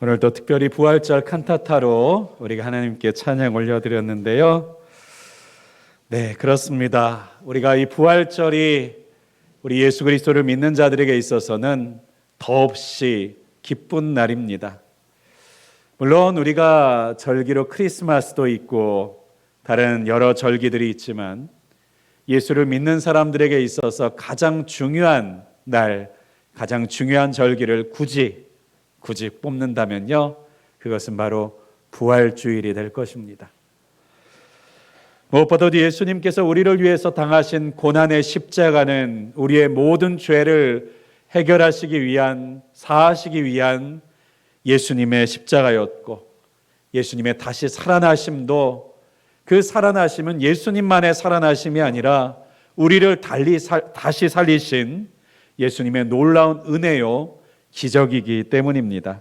오늘도 특별히 부활절 칸타타로 우리가 하나님께 찬양 올려드렸는데요. 네, 그렇습니다. 우리가 이 부활절이 우리 예수 그리스도를 믿는 자들에게 있어서는 더없이 기쁜 날입니다. 물론 우리가 절기로 크리스마스도 있고 다른 여러 절기들이 있지만 예수를 믿는 사람들에게 있어서 가장 중요한 날, 가장 중요한 절기를 굳이 뽑는다면요, 그것은 바로 부활주일이 될 것입니다. 무엇보다도 예수님께서 우리를 위해서 당하신 고난의 십자가는 우리의 모든 죄를 해결하시기 위한, 사하시기 위한 예수님의 십자가였고, 예수님의 다시 살아나심도, 그 살아나심은 예수님만의 살아나심이 아니라 우리를 다시 살리신 예수님의 놀라운 은혜요, 기적이기 때문입니다.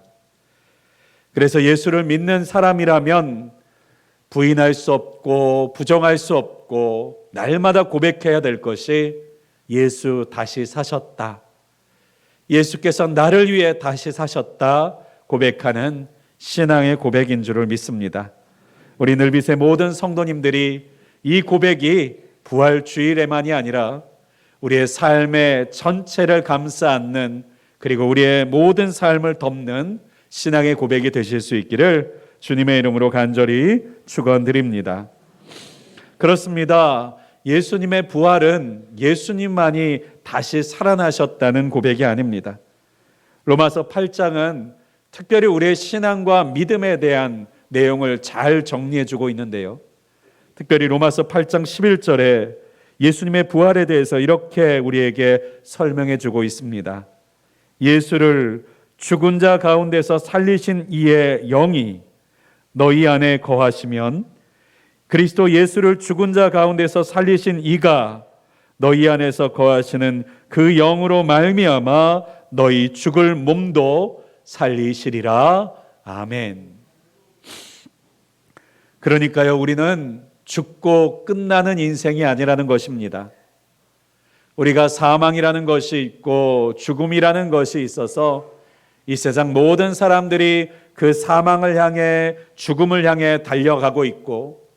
그래서 예수를 믿는 사람이라면 부인할 수 없고 부정할 수 없고 날마다 고백해야 될 것이 예수 다시 사셨다, 예수께서 나를 위해 다시 사셨다 고백하는 신앙의 고백인 줄을 믿습니다. 우리 늘빗의 모든 성도님들이 이 고백이 부활주일에만이 아니라 우리의 삶의 전체를 감싸 안는, 그리고 우리의 모든 삶을 덮는 신앙의 고백이 되실 수 있기를 주님의 이름으로 간절히 축원드립니다. 그렇습니다. 예수님의 부활은 예수님만이 다시 살아나셨다는 고백이 아닙니다. 로마서 8장은 특별히 우리의 신앙과 믿음에 대한 내용을 잘 정리해주고 있는데요. 특별히 로마서 8장 11절에 예수님의 부활에 대해서 이렇게 우리에게 설명해주고 있습니다. 예수를 죽은 자 가운데서 살리신 이의 영이 너희 안에 거하시면 그리스도 예수를 죽은 자 가운데서 살리신 이가 너희 안에서 거하시는 그 영으로 말미암아 너희 죽을 몸도 살리시리라. 아멘. 그러니까요, 우리는 죽고 끝나는 인생이 아니라는 것입니다. 우리가 사망이라는 것이 있고 죽음이라는 것이 있어서 이 세상 모든 사람들이 그 사망을 향해, 죽음을 향해 달려가고 있고,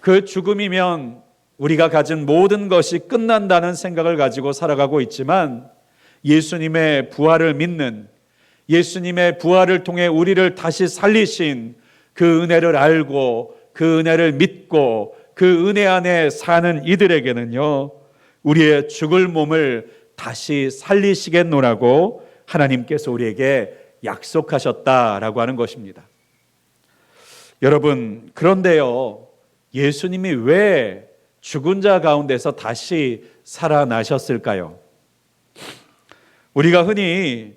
그 죽음이면 우리가 가진 모든 것이 끝난다는 생각을 가지고 살아가고 있지만, 예수님의 부활을 믿는, 예수님의 부활을 통해 우리를 다시 살리신 그 은혜를 알고 그 은혜를 믿고 그 은혜 안에 사는 이들에게는요, 우리의 죽을 몸을 다시 살리시겠노라고 하나님께서 우리에게 약속하셨다라고 하는 것입니다. 여러분, 그런데요, 예수님이 왜 죽은 자 가운데서 다시 살아나셨을까요? 우리가 흔히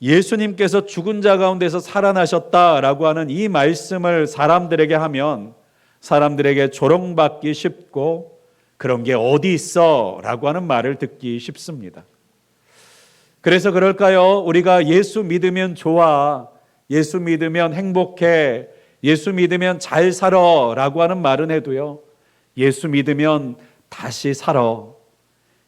예수님께서 죽은 자 가운데서 살아나셨다라고 하는 이 말씀을 사람들에게 하면 사람들에게 조롱받기 쉽고, 그런 게 어디 있어? 라고 하는 말을 듣기 쉽습니다. 그래서 그럴까요? 우리가 예수 믿으면 좋아, 예수 믿으면 행복해, 예수 믿으면 잘 살아 라고 하는 말은 해도요, 예수 믿으면 다시 살아,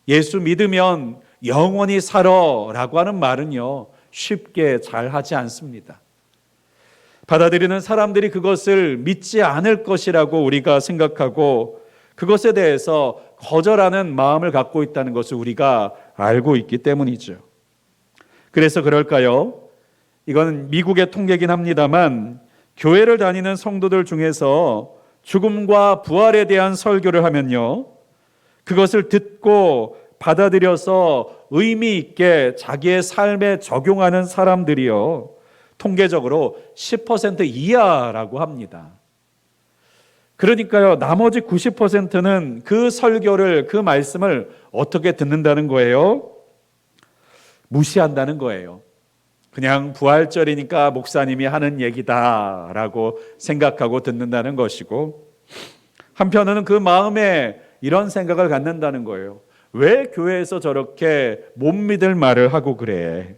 예수 믿으면 영원히 살아 라고 하는 말은요, 쉽게 잘 하지 않습니다. 받아들이는 사람들이 그것을 믿지 않을 것이라고 우리가 생각하고 그것에 대해서 거절하는 마음을 갖고 있다는 것을 우리가 알고 있기 때문이죠. 그래서 그럴까요? 이건 미국의 통계긴 합니다만 교회를 다니는 성도들 중에서 죽음과 부활에 대한 설교를 하면요, 그것을 듣고 받아들여서 의미 있게 자기의 삶에 적용하는 사람들이요, 통계적으로 10% 이하라고 합니다. 그러니까요, 나머지 90%는 그 설교를, 그 말씀을 어떻게 듣는다는 거예요? 무시한다는 거예요. 그냥 부활절이니까 목사님이 하는 얘기다라고 생각하고 듣는다는 것이고, 한편으로는 그 마음에 이런 생각을 갖는다는 거예요. 왜 교회에서 저렇게 못 믿을 말을 하고 그래?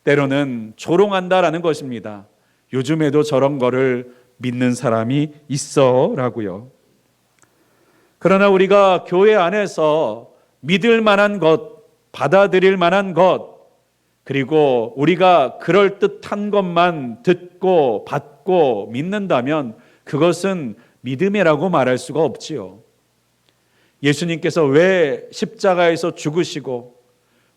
때로는 조롱한다라는 것입니다. 요즘에도 저런 거를 믿는 사람이 있어 라고요. 그러나 우리가 교회 안에서 믿을 만한 것, 받아들일 만한 것, 그리고 우리가 그럴듯한 것만 듣고 받고 믿는다면 그것은 믿음이라고 말할 수가 없지요. 예수님께서 왜 십자가에서 죽으시고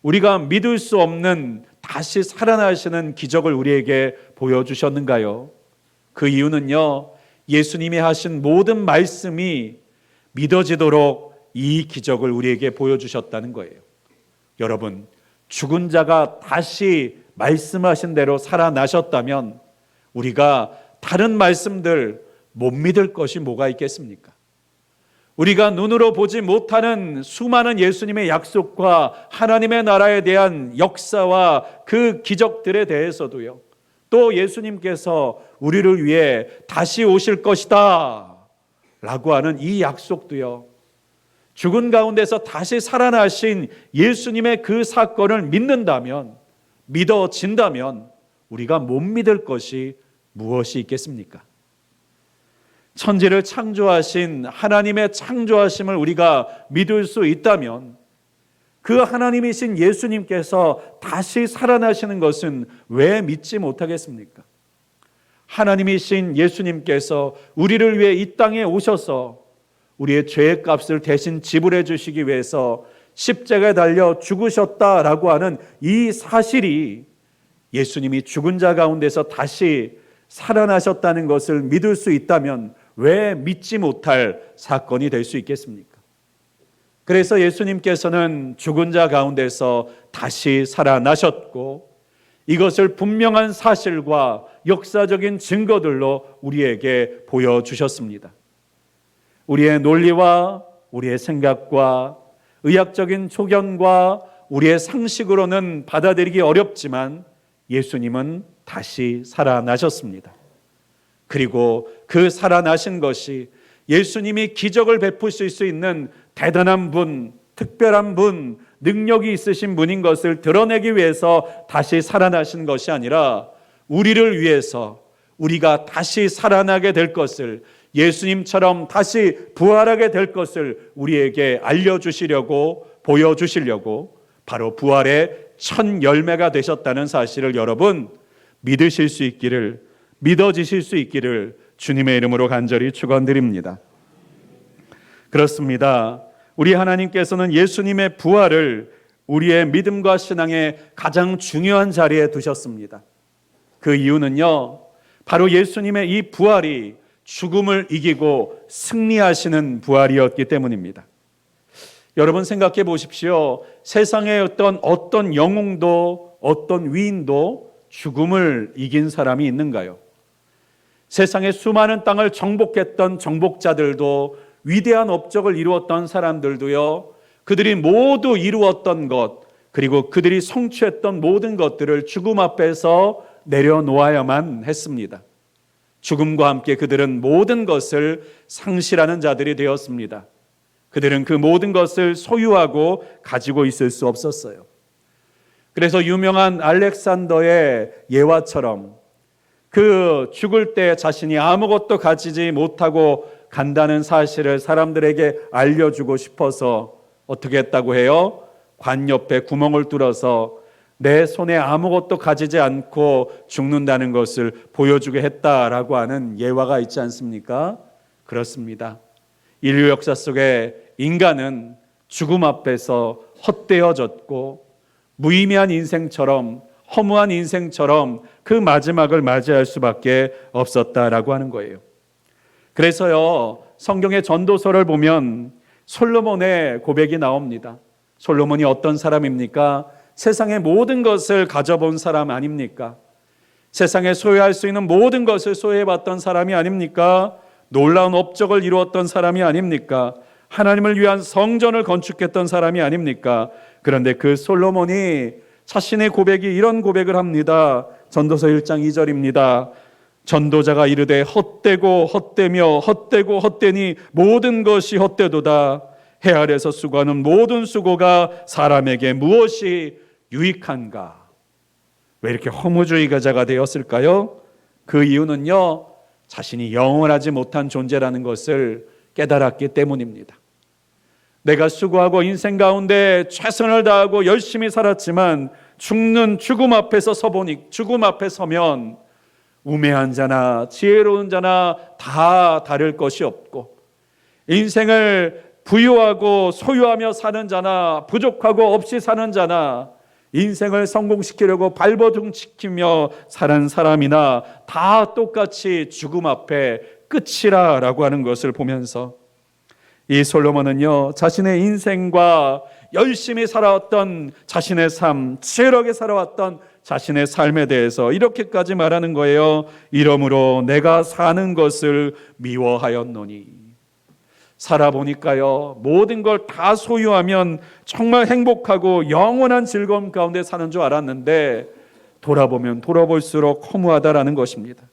우리가 믿을 수 없는 다시 살아나시는 기적을 우리에게 보여주셨는가요? 그 이유는요, 예수님이 하신 모든 말씀이 믿어지도록 이 기적을 우리에게 보여주셨다는 거예요. 여러분, 죽은 자가 다시 말씀하신 대로 살아나셨다면 우리가 다른 말씀들 못 믿을 것이 뭐가 있겠습니까? 우리가 눈으로 보지 못하는 수많은 예수님의 약속과 하나님의 나라에 대한 역사와 그 기적들에 대해서도요, 또 예수님께서 우리를 위해 다시 오실 것이다 라고 하는 이 약속도요, 죽은 가운데서 다시 살아나신 예수님의 그 사건을 믿는다면, 믿어진다면 우리가 못 믿을 것이 무엇이 있겠습니까? 천지를 창조하신 하나님의 창조하심을 우리가 믿을 수 있다면 그 하나님이신 예수님께서 다시 살아나시는 것은 왜 믿지 못하겠습니까? 하나님이신 예수님께서 우리를 위해 이 땅에 오셔서 우리의 죄의 값을 대신 지불해 주시기 위해서 십자가에 달려 죽으셨다라고 하는 이 사실이 예수님이 죽은 자 가운데서 다시 살아나셨다는 것을 믿을 수 있다면 왜 믿지 못할 사건이 될 수 있겠습니까? 그래서 예수님께서는 죽은 자 가운데서 다시 살아나셨고 이것을 분명한 사실과 역사적인 증거들로 우리에게 보여주셨습니다. 우리의 논리와 우리의 생각과 의학적인 소견과 우리의 상식으로는 받아들이기 어렵지만 예수님은 다시 살아나셨습니다. 그리고 그 살아나신 것이 예수님이 기적을 베푸실 수 있는 대단한 분, 특별한 분, 능력이 있으신 분인 것을 드러내기 위해서 다시 살아나신 것이 아니라 우리를 위해서 우리가 다시 살아나게 될 것을, 예수님처럼 다시 부활하게 될 것을 우리에게 알려주시려고, 보여주시려고 바로 부활의 첫 열매가 되셨다는 사실을 여러분 믿으실 수 있기를, 믿어지실 수 있기를 주님의 이름으로 간절히 축원드립니다. 그렇습니다. 우리 하나님께서는 예수님의 부활을 우리의 믿음과 신앙의 가장 중요한 자리에 두셨습니다. 그 이유는요, 바로 예수님의 이 부활이 죽음을 이기고 승리하시는 부활이었기 때문입니다. 여러분 생각해 보십시오. 세상의 어떤 영웅도 어떤 위인도 죽음을 이긴 사람이 있는가요? 세상의 수많은 땅을 정복했던 정복자들도, 위대한 업적을 이루었던 사람들도요, 그들이 모두 이루었던 것, 그리고 그들이 성취했던 모든 것들을 죽음 앞에서 내려놓아야만 했습니다. 죽음과 함께 그들은 모든 것을 상실하는 자들이 되었습니다. 그들은 그 모든 것을 소유하고 가지고 있을 수 없었어요. 그래서 유명한 알렉산더의 예화처럼 그 죽을 때 자신이 아무것도 가지지 못하고 간다는 사실을 사람들에게 알려주고 싶어서 어떻게 했다고 해요? 관 옆에 구멍을 뚫어서 내 손에 아무것도 가지지 않고 죽는다는 것을 보여주게 했다라고 하는 예화가 있지 않습니까? 그렇습니다. 인류 역사 속에 인간은 죽음 앞에서 헛되어졌고 무의미한 인생처럼, 허무한 인생처럼 그 마지막을 맞이할 수밖에 없었다라고 하는 거예요. 그래서요, 성경의 전도서를 보면 솔로몬의 고백이 나옵니다. 솔로몬이 어떤 사람입니까? 세상의 모든 것을 가져본 사람 아닙니까? 세상에 소유할 수 있는 모든 것을 소유해봤던 사람이 아닙니까? 놀라운 업적을 이루었던 사람이 아닙니까? 하나님을 위한 성전을 건축했던 사람이 아닙니까? 그런데 그 솔로몬이 자신의 고백이 이런 고백을 합니다. 전도서 1장 2절입니다. 전도자가 이르되 헛되고 헛되며 헛되고 헛되니 모든 것이 헛되도다. 해 아래서 수고하는 모든 수고가 사람에게 무엇이 유익한가? 왜 이렇게 허무주의자가 되었을까요? 그 이유는요, 자신이 영원하지 못한 존재라는 것을 깨달았기 때문입니다. 내가 수고하고 인생 가운데 최선을 다하고 열심히 살았지만 죽음 앞에 서면 우매한 자나 지혜로운 자나 다 다를 것이 없고, 인생을 부유하고 소유하며 사는 자나 부족하고 없이 사는 자나 인생을 성공시키려고 발버둥치키며 사는 사람이나 다 똑같이 죽음 앞에 끝이라 라고 하는 것을 보면서, 이 솔로몬은요, 자신의 인생과 열심히 살아왔던 자신의 삶, 치열하게 살아왔던 자신의 삶에 대해서 이렇게까지 말하는 거예요. 이러므로 내가 사는 것을 미워하였노니. 살아보니까요, 모든 걸 다 소유하면 정말 행복하고 영원한 즐거움 가운데 사는 줄 알았는데 돌아보면 돌아볼수록 허무하다라는 것입니다.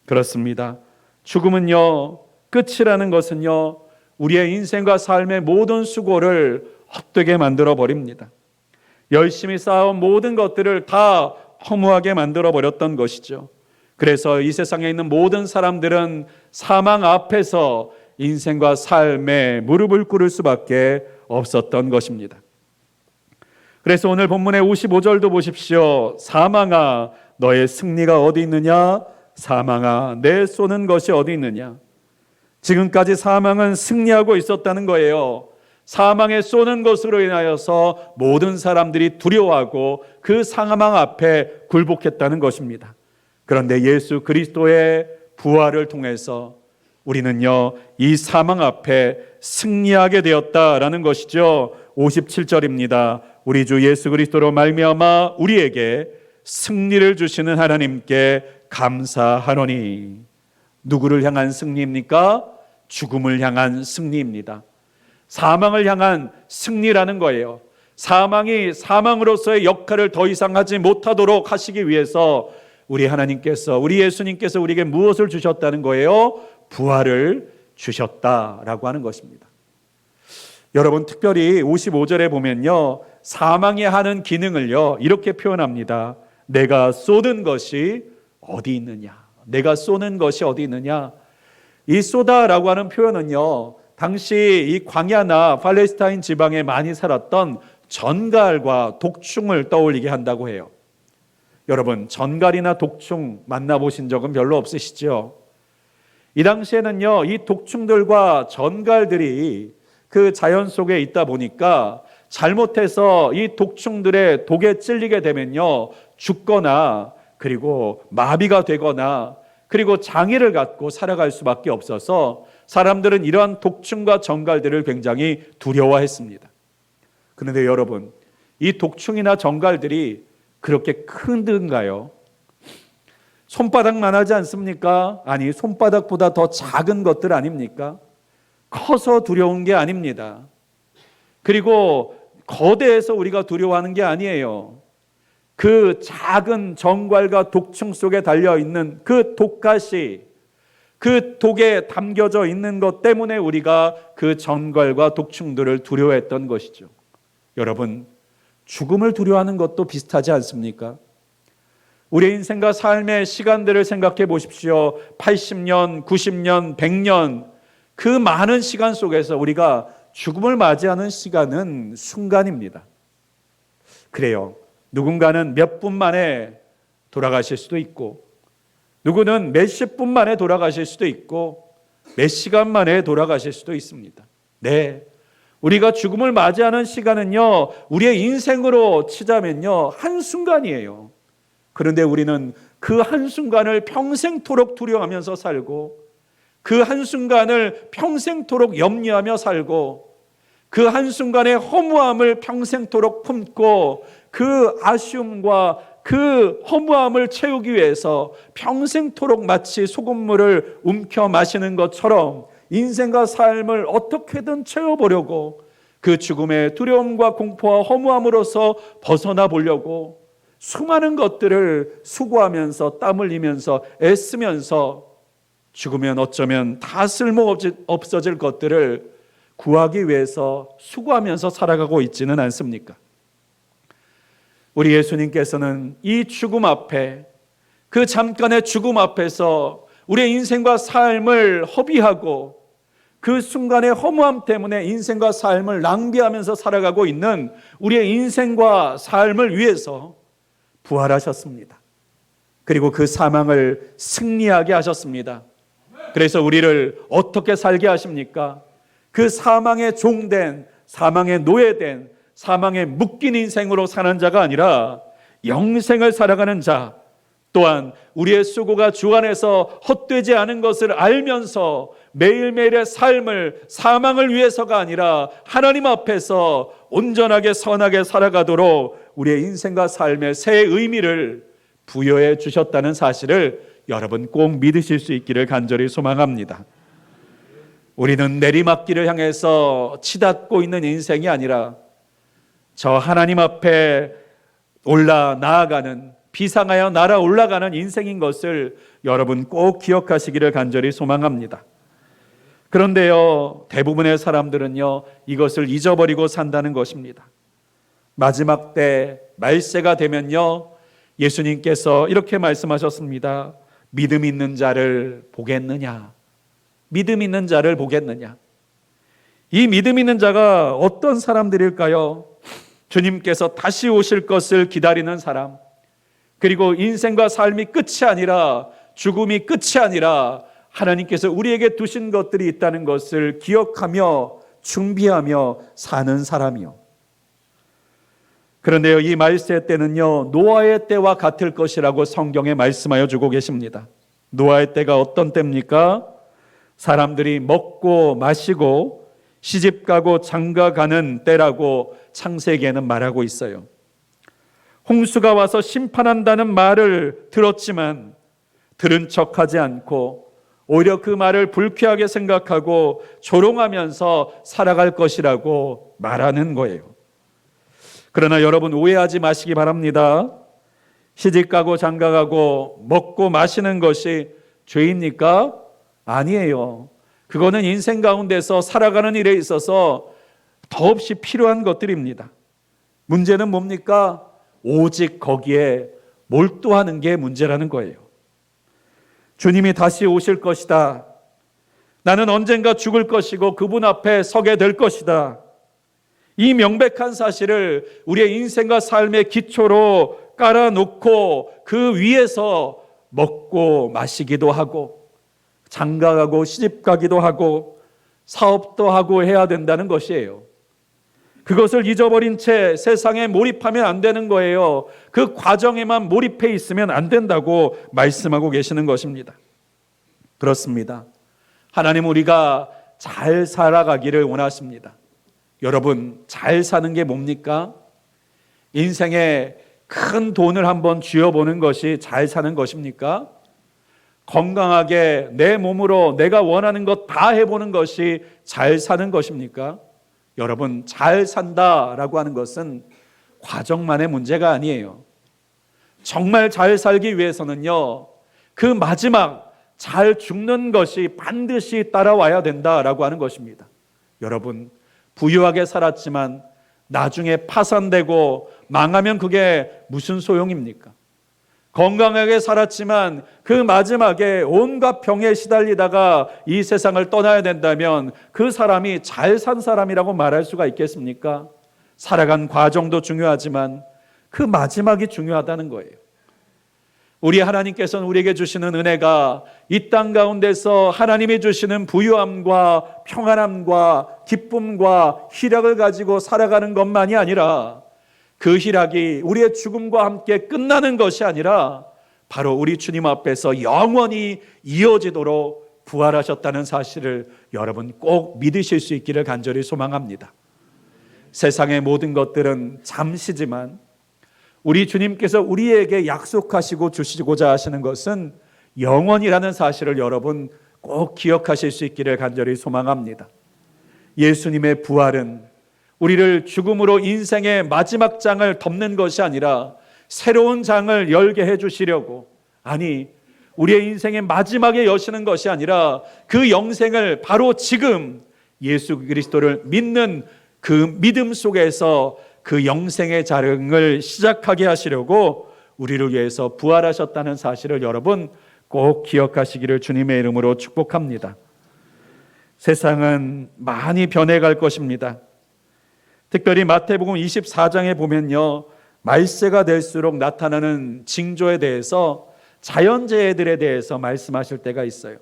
그렇습니다. 죽음은요, 끝이라는 것은요, 우리의 인생과 삶의 모든 수고를 헛되게 만들어 버립니다. 열심히 쌓아온 모든 것들을 다 허무하게 만들어 버렸던 것이죠. 그래서 이 세상에 있는 모든 사람들은 사망 앞에서 인생과 삶에 무릎을 꿇을 수밖에 없었던 것입니다. 그래서 오늘 본문의 55절도 보십시오. 사망아, 너의 승리가 어디 있느냐? 사망아, 내 쏘는 것이 어디 있느냐? 지금까지 사망은 승리하고 있었다는 거예요. 사망에 쏘는 것으로 인하여서 모든 사람들이 두려워하고 그 사망 앞에 굴복했다는 것입니다. 그런데 예수 그리스도의 부활을 통해서 우리는요, 이 사망 앞에 승리하게 되었다라는 것이죠. 57절입니다. 우리 주 예수 그리스도로 말미암아 우리에게 승리를 주시는 하나님께 감사하노니. 누구를 향한 승리입니까? 죽음을 향한 승리입니다. 사망을 향한 승리라는 거예요. 사망이 사망으로서의 역할을 더 이상 하지 못하도록 하시기 위해서 우리 하나님께서, 우리 예수님께서 우리에게 무엇을 주셨다는 거예요? 부활을 주셨다라고 하는 것입니다. 여러분, 특별히 55절에 보면요, 사망이 하는 기능을요, 이렇게 표현합니다. 내가 쏟은 것이 어디 있느냐? 내가 쏘는 것이 어디 있느냐? 이 쏘다라고 하는 표현은요, 당시 이 광야나 팔레스타인 지방에 많이 살았던 전갈과 독충을 떠올리게 한다고 해요. 여러분, 전갈이나 독충 만나보신 적은 별로 없으시죠? 이 당시에는요, 이 독충들과 전갈들이 그 자연 속에 있다 보니까 잘못해서 이 독충들의 독에 찔리게 되면요, 죽거나 그리고 마비가 되거나 그리고 장애를 갖고 살아갈 수밖에 없어서 사람들은 이러한 독충과 전갈들을 굉장히 두려워했습니다. 그런데 여러분, 이 독충이나 전갈들이 그렇게 큰가요? 손바닥만 하지 않습니까? 아니, 손바닥보다 더 작은 것들 아닙니까? 커서 두려운 게 아닙니다. 그리고 거대해서 우리가 두려워하는 게 아니에요. 그 작은 전갈과 독충 속에 달려있는 그 독가시, 그 독에 담겨져 있는 것 때문에 우리가 그 전갈과 독충들을 두려워했던 것이죠. 여러분, 죽음을 두려워하는 것도 비슷하지 않습니까? 우리의 인생과 삶의 시간들을 생각해 보십시오. 80년, 90년, 100년, 그 많은 시간 속에서 우리가 죽음을 맞이하는 시간은 순간입니다. 그래요. 누군가는 몇 분 만에 돌아가실 수도 있고, 누구는 몇십 분 만에 돌아가실 수도 있고, 몇 시간 만에 돌아가실 수도 있습니다. 네, 우리가 죽음을 맞이하는 시간은요, 우리의 인생으로 치자면요, 한순간이에요. 그런데 우리는 그 한순간을 평생토록 두려워하면서 살고, 그 한순간을 평생토록 염려하며 살고, 그 한순간의 허무함을 평생토록 품고, 그 아쉬움과 그 허무함을 채우기 위해서 평생토록 마치 소금물을 움켜 마시는 것처럼 인생과 삶을 어떻게든 채워보려고, 그 죽음의 두려움과 공포와 허무함으로서 벗어나 보려고 수많은 것들을 수고하면서 땀 흘리면서 애쓰면서, 죽으면 어쩌면 다 쓸모 없어질 것들을 구하기 위해서 수고하면서 살아가고 있지는 않습니까? 우리 예수님께서는 이 죽음 앞에, 그 잠깐의 죽음 앞에서 우리의 인생과 삶을 허비하고 그 순간의 허무함 때문에 인생과 삶을 낭비하면서 살아가고 있는 우리의 인생과 삶을 위해서 부활하셨습니다. 그리고 그 사망을 승리하게 하셨습니다. 그래서 우리를 어떻게 살게 하십니까? 그 사망에 종된, 사망에 노예된, 사망에 묶인 인생으로 사는 자가 아니라 영생을 살아가는 자, 또한 우리의 수고가 주 안에서 헛되지 않은 것을 알면서 매일매일의 삶을 사망을 위해서가 아니라 하나님 앞에서 온전하게 선하게 살아가도록 우리의 인생과 삶의 새 의미를 부여해 주셨다는 사실을 여러분 꼭 믿으실 수 있기를 간절히 소망합니다. 우리는 내리막길을 향해서 치닫고 있는 인생이 아니라 저 하나님 앞에 올라 나아가는, 비상하여 날아 올라가는 인생인 것을 여러분 꼭 기억하시기를 간절히 소망합니다. 그런데요, 대부분의 사람들은요, 이것을 잊어버리고 산다는 것입니다. 마지막 때 말세가 되면요, 예수님께서 이렇게 말씀하셨습니다. 믿음 있는 자를 보겠느냐? 믿음 있는 자를 보겠느냐? 이 믿음 있는 자가 어떤 사람들일까요? 주님께서 다시 오실 것을 기다리는 사람, 그리고 인생과 삶이 끝이 아니라, 죽음이 끝이 아니라 하나님께서 우리에게 두신 것들이 있다는 것을 기억하며 준비하며 사는 사람이요. 그런데요, 이 말세 때는요, 노아의 때와 같을 것이라고 성경에 말씀하여 주고 계십니다. 노아의 때가 어떤 때입니까? 사람들이 먹고 마시고 시집가고 장가가는 때라고 창세기에는 말하고 있어요. 홍수가 와서 심판한다는 말을 들었지만 들은 척하지 않고 오히려 그 말을 불쾌하게 생각하고 조롱하면서 살아갈 것이라고 말하는 거예요. 그러나 여러분 오해하지 마시기 바랍니다. 시집가고 장가가고 먹고 마시는 것이 죄입니까? 아니에요. 그거는 인생 가운데서 살아가는 일에 있어서 더없이 필요한 것들입니다. 문제는 뭡니까? 오직 거기에 몰두하는 게 문제라는 거예요. 주님이 다시 오실 것이다. 나는 언젠가 죽을 것이고 그분 앞에 서게 될 것이다. 이 명백한 사실을 우리의 인생과 삶의 기초로 깔아놓고 그 위에서 먹고 마시기도 하고 장가가고 시집가기도 하고 사업도 하고 해야 된다는 것이에요. 그것을 잊어버린 채 세상에 몰입하면 안 되는 거예요. 그 과정에만 몰입해 있으면 안 된다고 말씀하고 계시는 것입니다. 그렇습니다. 하나님 우리가 잘 살아가기를 원하십니다. 여러분 잘 사는 게 뭡니까? 인생에 큰 돈을 한번 쥐어보는 것이 잘 사는 것입니까? 건강하게 내 몸으로 내가 원하는 것 다 해보는 것이 잘 사는 것입니까? 여러분 잘 산다라고 하는 것은 과정만의 문제가 아니에요. 정말 잘 살기 위해서는요, 그 마지막 잘 죽는 것이 반드시 따라와야 된다라고 하는 것입니다. 여러분 부유하게 살았지만 나중에 파산되고 망하면 그게 무슨 소용입니까? 건강하게 살았지만 그 마지막에 온갖 병에 시달리다가 이 세상을 떠나야 된다면 그 사람이 잘 산 사람이라고 말할 수가 있겠습니까? 살아간 과정도 중요하지만 그 마지막이 중요하다는 거예요. 우리 하나님께서는 우리에게 주시는 은혜가 이 땅 가운데서 하나님이 주시는 부유함과 평안함과 기쁨과 희락을 가지고 살아가는 것만이 아니라 그 희락이 우리의 죽음과 함께 끝나는 것이 아니라 바로 우리 주님 앞에서 영원히 이어지도록 부활하셨다는 사실을 여러분 꼭 믿으실 수 있기를 간절히 소망합니다. 세상의 모든 것들은 잠시지만 우리 주님께서 우리에게 약속하시고 주시고자 하시는 것은 영원이라는 사실을 여러분 꼭 기억하실 수 있기를 간절히 소망합니다. 예수님의 부활은 우리를 죽음으로 인생의 마지막 장을 덮는 것이 아니라 새로운 장을 열게 해주시려고, 아니 우리의 인생의 마지막에 여시는 것이 아니라 그 영생을 바로 지금 예수 그리스도를 믿는 그 믿음 속에서 그 영생의 자릉을 시작하게 하시려고 우리를 위해서 부활하셨다는 사실을 여러분 꼭 기억하시기를 주님의 이름으로 축복합니다. 세상은 많이 변해갈 것입니다. 특별히 마태복음 24장에 보면요, 말세가 될수록 나타나는 징조에 대해서, 자연재해들에 대해서 말씀하실 때가 있어요.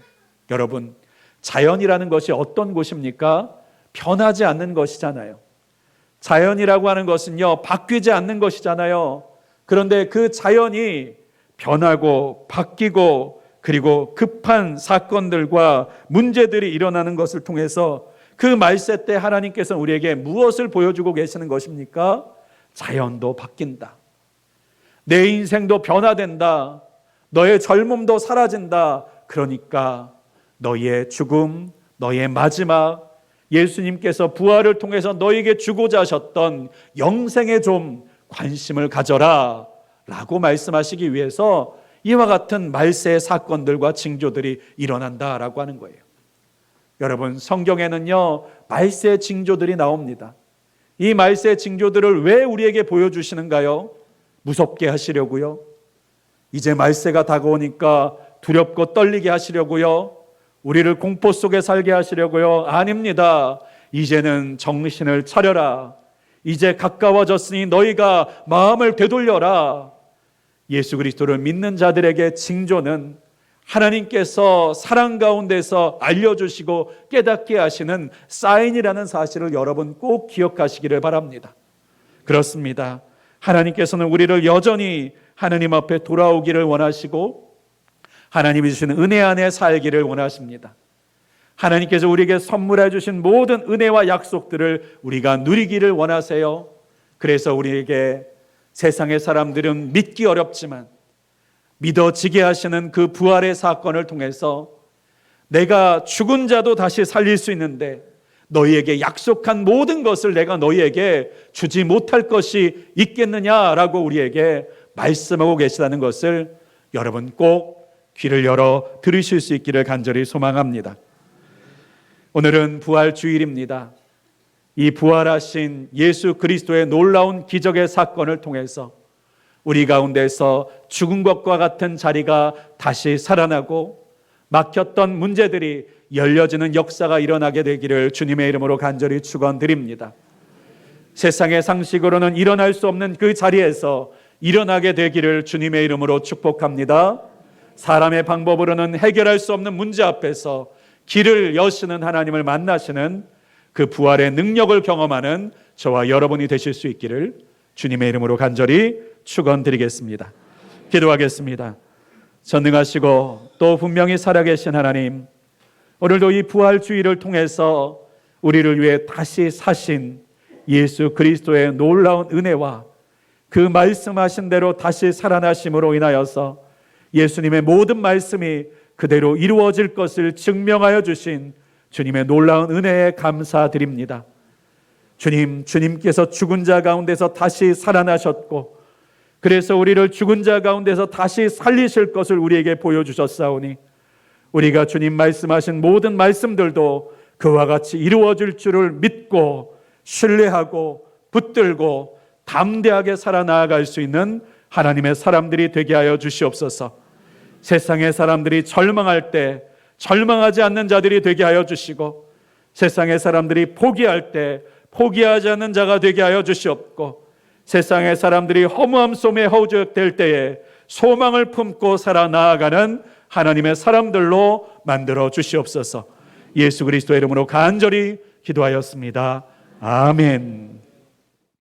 여러분, 자연이라는 것이 어떤 곳입니까? 변하지 않는 것이잖아요. 자연이라고 하는 것은요, 바뀌지 않는 것이잖아요. 그런데 그 자연이 변하고 바뀌고 그리고 급한 사건들과 문제들이 일어나는 것을 통해서 그 말세 때 하나님께서 우리에게 무엇을 보여주고 계시는 것입니까? 자연도 바뀐다. 내 인생도 변화된다. 너의 젊음도 사라진다. 그러니까 너의 죽음, 너의 마지막, 예수님께서 부활을 통해서 너에게 주고자 하셨던 영생에 좀 관심을 가져라 라고 말씀하시기 위해서 이와 같은 말세의 사건들과 징조들이 일어난다라고 하는 거예요. 여러분, 성경에는요, 말세의 징조들이 나옵니다. 이 말세의 징조들을 왜 우리에게 보여주시는가요? 무섭게 하시려고요? 이제 말세가 다가오니까 두렵고 떨리게 하시려고요? 우리를 공포 속에 살게 하시려고요? 아닙니다. 이제는 정신을 차려라. 이제 가까워졌으니 너희가 마음을 되돌려라. 예수 그리스도를 믿는 자들에게 징조는 하나님께서 사랑 가운데서 알려주시고 깨닫게 하시는 사인이라는 사실을 여러분 꼭 기억하시기를 바랍니다. 그렇습니다. 하나님께서는 우리를 여전히 하나님 앞에 돌아오기를 원하시고 하나님이 주시는 은혜 안에 살기를 원하십니다. 하나님께서 우리에게 선물해 주신 모든 은혜와 약속들을 우리가 누리기를 원하세요. 그래서 우리에게 세상의 사람들은 믿기 어렵지만 믿어지게 하시는 그 부활의 사건을 통해서 내가 죽은 자도 다시 살릴 수 있는데 너희에게 약속한 모든 것을 내가 너희에게 주지 못할 것이 있겠느냐라고 우리에게 말씀하고 계시다는 것을 여러분 꼭 귀를 열어 들으실 수 있기를 간절히 소망합니다. 오늘은 부활주일입니다. 이 부활하신 예수 그리스도의 놀라운 기적의 사건을 통해서 우리 가운데서 죽은 것과 같은 자리가 다시 살아나고 막혔던 문제들이 열려지는 역사가 일어나게 되기를 주님의 이름으로 간절히 축원드립니다. 세상의 상식으로는 일어날 수 없는 그 자리에서 일어나게 되기를 주님의 이름으로 축복합니다. 사람의 방법으로는 해결할 수 없는 문제 앞에서 길을 여시는 하나님을 만나시는 그 부활의 능력을 경험하는 저와 여러분이 되실 수 있기를 주님의 이름으로 간절히 축원드리겠습니다. 기도하겠습니다. 전능하시고 또 분명히 살아계신 하나님, 오늘도 이 부활주의를 통해서 우리를 위해 다시 사신 예수 그리스도의 놀라운 은혜와 그 말씀하신 대로 다시 살아나심으로 인하여서 예수님의 모든 말씀이 그대로 이루어질 것을 증명하여 주신 주님의 놀라운 은혜에 감사드립니다. 주님, 주님께서 죽은 자 가운데서 다시 살아나셨고 그래서 우리를 죽은 자 가운데서 다시 살리실 것을 우리에게 보여주셨사오니 우리가 주님 말씀하신 모든 말씀들도 그와 같이 이루어질 줄을 믿고 신뢰하고 붙들고 담대하게 살아나아갈 수 있는 하나님의 사람들이 되게 하여 주시옵소서. 세상의 사람들이 절망할 때 절망하지 않는 자들이 되게 하여 주시고 세상의 사람들이 포기할 때 포기하지 않는 자가 되게 하여 주시옵고 세상의 사람들이 허무함 속에 허우적될 때에 소망을 품고 살아나아가는 하나님의 사람들로 만들어 주시옵소서. 예수 그리스도의 이름으로 간절히 기도하였습니다. 아멘.